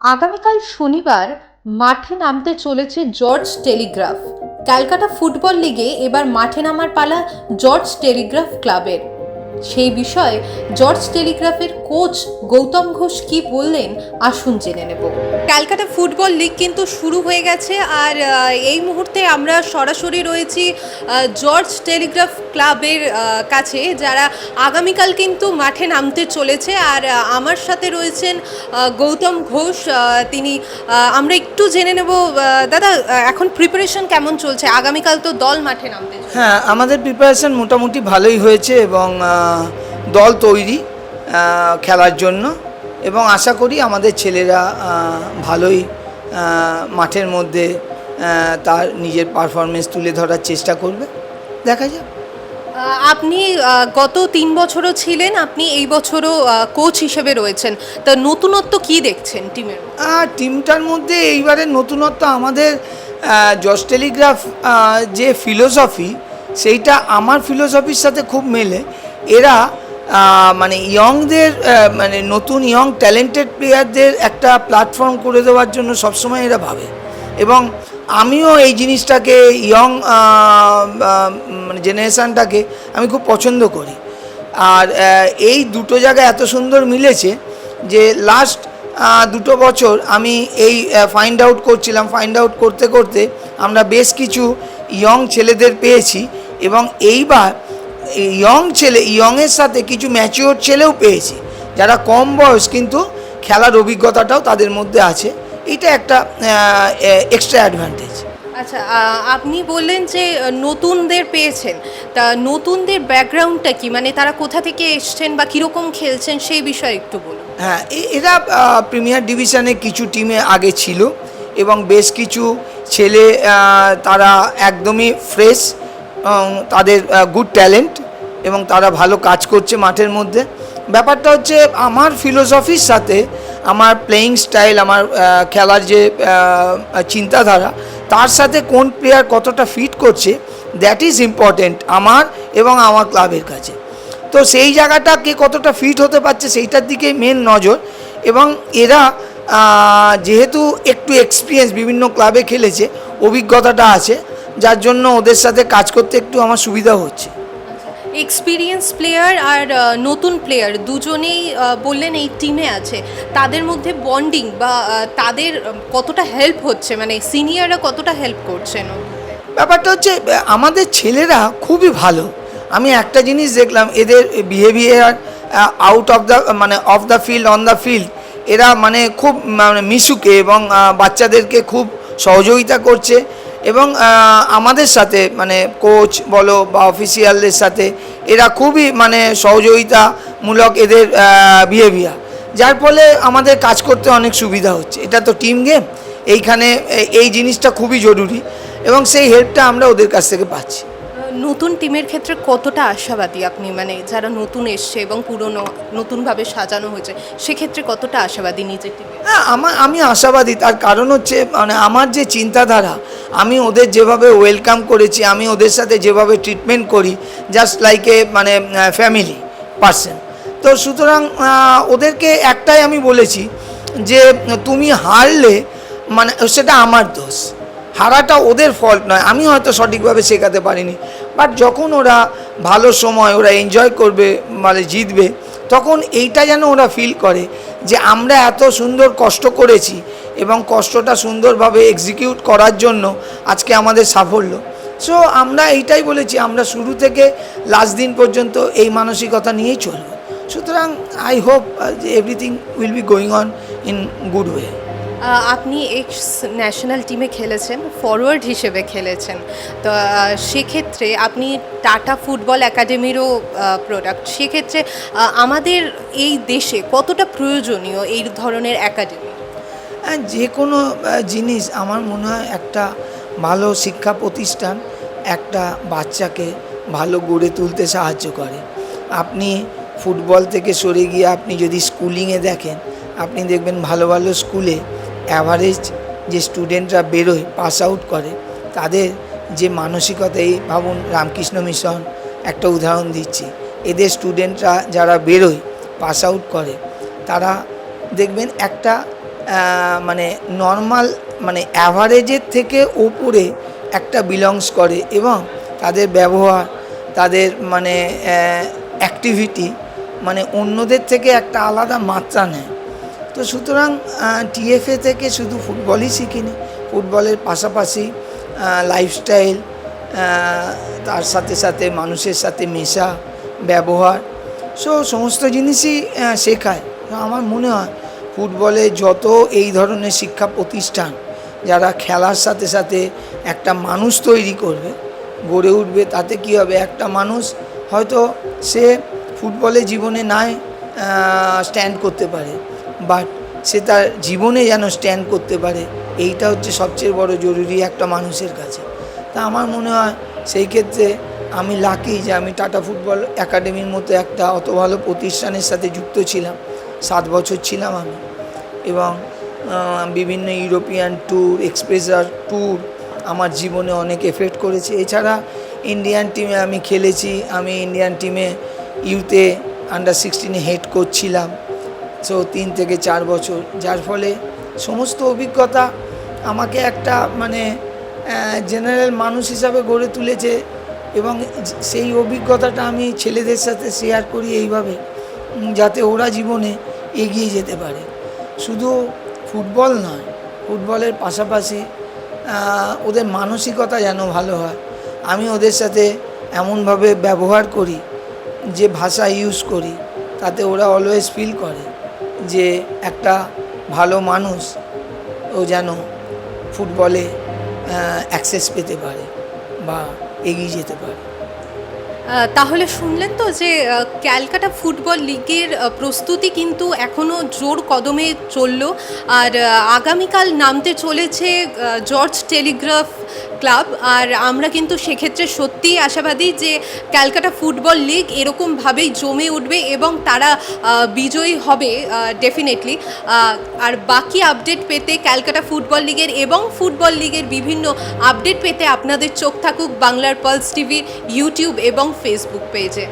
আগামীকাল শনিবার মাঠে নামতে চলেছে জর্জ টেলিগ্রাফ। ক্যালকাটা ফুটবল লিগে এবার মাঠে নামার পালা জর্জ টেলিগ্রাফ ক্লাবের। সেই বিষয়ে জর্জ টেলিগ্রাফের কোচ গৌতম ঘোষ কি বললেন আসুন জেনে নেব। ক্যালকাটা ফুটবল লিগ কিন্তু শুরু হয়ে গেছে, আর এই মুহূর্তে আমরা সরাসরি রয়েছি জর্জ টেলিগ্রাফ ক্লাবের কাছে, যারা আগামীকাল কিন্তু মাঠে নামতে চলেছে। আর আমার সাথে রয়েছেন গৌতম ঘোষ, তিনি আমরা একটু জেনে নেব। দাদা, এখন প্রিপারেশন কেমন চলছে? আগামীকাল তো দল মাঠে নামতে চলেছে। হ্যাঁ, আমাদের প্রিপারেশন মোটামুটি ভালোই হয়েছে এবং দল তৈরি খেলার জন্য, এবং আশা করি আমাদের ছেলেরা ভালোই মাঠের মধ্যে তার নিজের পারফরমেন্স তুলে ধরার চেষ্টা করবে। দেখা যাক। আপনি গত 3 বছরও ছিলেন, আপনি এই বছরও কোচ হিসেবে রয়েছেন, তা নতুনত্ব কি দেখছেন টিমের? টিমটার মধ্যে এইবারের নতুনত্ব আমাদের জর্জ টেলিগ্রাফ যে ফিলোসফি, সেইটা আমার ফিলোসফির সাথে খুব মেলে। এরা মানে ইয়ংদের মানে নতুন ইয়ং ট্যালেন্টেড প্লেয়ারদের একটা প্ল্যাটফর্ম করে দেওয়ার জন্য সবসময় এরা ভাবে, এবং আমিও এই জিনিসটাকে ইয়ং মানে জেনারেশানটাকে আমি খুব পছন্দ করি। আর এই দুটো জায়গা এত সুন্দর মিলেছে যে লাস্ট 2 বছর আমি এই ফাইন্ড আউট করতে করতে আমরা বেশ কিছু ইয়ং ছেলেদের পেয়েছি, এবং এইবার ইয়ংয়ের সাথে কিছু ম্যাচিওর ছেলেও পেয়েছি, যারা কম বয়স কিন্তু খেলার অভিজ্ঞতাটাও তাদের মধ্যে আছে। এটা একটা এক্সট্রা অ্যাডভান্টেজ। আচ্ছা, আপনি বললেন যে নতুনদের পেয়েছেন, তা নতুনদের ব্যাকগ্রাউন্ডটা কি, মানে তারা কোথা থেকে এসছেন বা কীরকম খেলছেন সেই বিষয়ে একটু বলুন। হ্যাঁ, এরা প্রিমিয়ার ডিভিশনে কিছু টিমে আগে ছিল, এবং বেশ কিছু ছেলে তারা একদমই ফ্রেশ, তাদের গুড ট্যালেন্ট, এবং তারা ভালো কাজ করছে মাঠের মধ্যে। ব্যাপারটা হচ্ছে আমার ফিলোসফির সাথে আমার প্লেয়িং স্টাইল, আমার খেলার যে চিন্তাধারা, তার সাথে কোন প্লেয়ার কতটা ফিট করছে, দ্যাট ইজ ইম্পর্টেন্ট আমার এবং আমার ক্লাবের কাছে। তো সেই জায়গাটা কে কতটা ফিট হতে পারছে সেইটার দিকে মেন নজর। এবং এরা যেহেতু একটু এক্সপিরিয়েন্স, বিভিন্ন ক্লাবে খেলেছে, অভিজ্ঞতাটা আছে, যার জন্য ওদের সাথে কাজ করতে একটু আমার সুবিধা হচ্ছে। এক্সপিরিয়েন্স প্লেয়ার আর নতুন প্লেয়ার দুজনেই বললেন এই টিমে আছে, তাদের মধ্যে বন্ডিং বা তাদের কতটা হেল্প হচ্ছে, মানে সিনিয়ররা কতটা হেল্প করছেন? ব্যাপারটা হচ্ছে আমাদের ছেলেরা খুবই ভালো। আমি একটা জিনিস দেখলাম, এদের বিহেভিয়ার আউট অফ দ্য মানে of the field, on the field, এরা মানে খুব মানে মিশুকে, এবং বাচ্চাদেরকে খুব সহযোগিতা করছে, এবং আমাদের সাথে মানে কোচ বলো বা অফিসিয়ালদের সাথে এরা খুবই মানে সহযোগিতামূলক এদের বিহেভিয়ার, যার ফলে আমাদের কাজ করতে অনেক সুবিধা হচ্ছে। এটা তো টিম গেম, এইখানে এই জিনিসটা খুবই জরুরি, এবং সেই হেল্পটা আমরা ওদের কাছ থেকে পাচ্ছি। নতুন টিমের ক্ষেত্রে কতটা আশাবাদী আপনি, মানে যারা নতুন এসছে এবং পুরনো নতুনভাবে সাজানো হয়েছে, সেক্ষেত্রে কতটা আশাবাদী নিজের টিমে? হ্যাঁ, আমি আশাবাদী। তার কারণ হচ্ছে মানে আমার যে চিন্তাধারা, আমি ওদের যেভাবে ওয়েলকাম করেছি, আমি ওদের সাথে যেভাবে ট্রিটমেন্ট করি, জাস্ট লাইক এ মানে ফ্যামিলি পার্সন। তো সুতরাং ওদেরকে একটাই আমি বলেছি যে তুমি হারলে মানে সেটা আমার দোষ, হারাটা ওদের ফল্ট নয়। আমি হয়তো সঠিকভাবে শেখাতে পারিনি, বাট যখন ওরা ভালো সময় ওরা এনজয় করবে, মানে জিতবে, তখন এইটা যেন ওরা ফিল করে যে আমরা এত সুন্দর কষ্ট করেছি, এবং কষ্টটা সুন্দরভাবে এক্সিকিউট করার জন্য আজকে আমাদের সাফল্য। সো আমরা এইটাই বলেছি, আমরা শুরু থেকে লাস্ট দিন পর্যন্ত এই মানসিকতা নিয়েই চলব। সুতরাং I hope everything will be going on in good way. আপনি এক্স ন্যাশনাল টিমে খেলেছেন, ফরওয়ার্ড হিসেবে খেলেছেন, তো সেক্ষেত্রে আপনি টাটা ফুটবল একাডেমিরও প্রোডাক্ট, সেক্ষেত্রে আমাদের এই দেশে কতটা প্রয়োজনীয় এই ধরনের একাডেমি? যে কোনো জিনিস আমার মনে হয় একটা ভালো শিক্ষা প্রতিষ্ঠান একটা বাচ্চাকে ভালো গড়ে তুলতে সাহায্য করে। আপনি ফুটবল থেকে সরে গিয়ে আপনি যদি স্কুলিংয়ে দেখেন, আপনি দেখবেন ভালো ভালো স্কুলে অ্যাভারেজ যে স্টুডেন্টরা বেরোয়, পাস আউট করে, তাদের যে মানসিকতা, এই ভাবুন রামকৃষ্ণ মিশন একটা উদাহরণ দিচ্ছি, এদের স্টুডেন্টরা যারা বেরোয় পাস আউট করে, তারা দেখবেন একটা মানে নর্মাল মানে অ্যাভারেজের থেকে ওপরে একটা বিলংস করে এবং তাদের ব্যবহার, তাদের মানে অ্যাক্টিভিটি মানে অন্যদের থেকে একটা আলাদা মাত্রা নেয়। তো সুতরাং টিএফএ থেকে শুধু ফুটবলই শিখিনি, ফুটবলের পাশাপাশি লাইফস্টাইল, তার সাথে সাথে মানুষের সাথে মেশা, ব্যবহার, সমস্ত জিনিসই শেখায়। আমার মনে হয় ফুটবলে যত এই ধরনের শিক্ষা প্রতিষ্ঠান যারা খেলার সাথে সাথে একটা মানুষ তৈরি করবে, গড়ে উঠবে, তাতে কী হবে, একটা মানুষ হয়তো সে ফুটবলে জীবনে নাই স্ট্যান্ড করতে পারে, বাট সে তার জীবনে যেন স্ট্যান্ড করতে পারে, এইটা হচ্ছে সবচেয়ে বড় জরুরি একটা মানুষের কাছে। তা আমার মনে হয় সেই ক্ষেত্রে আমি লাকি যে আমি টাটা ফুটবল একাডেমির মতো একটা অত ভালো প্রতিষ্ঠানের সাথে যুক্ত ছিলাম। 7 বছর ছিলাম আমি, এবং বিভিন্ন ইউরোপিয়ান ট্যুর, এক্সপ্রেসার ট্যুর আমার জীবনে অনেক এফেক্ট করেছে। এছাড়া ইন্ডিয়ান টিমে আমি খেলেছি, আমি ইন্ডিয়ান টিমে ইউথে আন্ডার-16 হেড কোচ ছিলাম, 3 থেকে 4 বছর, যার ফলে সমস্ত অভিজ্ঞতা আমাকে একটা মানে জেনারেল মানুষ হিসাবে গড়ে তুলেছে। এবং সেই অভিজ্ঞতাটা আমি ছেলেদের সাথে শেয়ার করি এইভাবে, যাতে ওরা জীবনে এগিয়ে যেতে পারে। শুধু ফুটবল নয়, ফুটবলের পাশাপাশি ওদের মানসিকতা যেন ভালো হয়। আমি ওদের সাথে এমনভাবে ব্যবহার করি, যে ভাষা ইউজ করি, তাতে ওরা অলওয়েজ ফিল করে যে একটা ভালো মানুষ ও যেন ফুটবলে অ্যাক্সেস পেতে পারে বা এগিয়ে যেতে পারে। তাহলে শুনলেন তো যে ক্যালকাটা ফুটবল লিগের প্রস্তুতি কিন্তু এখনও জোর কদমে চলল, আর আগামীকাল নামতে চলেছে জর্জ টেলিগ্রাফ ক্লাব। আর আমরা কিন্তু সেক্ষেত্রে সত্যিই আশাবাদী যে ক্যালকাটা ফুটবল লিগ এরকমভাবেই জমে উঠবে এবং তারা বিজয়ী হবে ডেফিনেটলি। আর বাকি আপডেট পেতে ক্যালকাটা ফুটবল লিগের এবং ফুটবল লিগের বিভিন্ন আপডেট পেতে আপনাদের চোখ থাকুক বাংলার পালস টিভির ইউটিউব এবং ফেসবুক পেজে।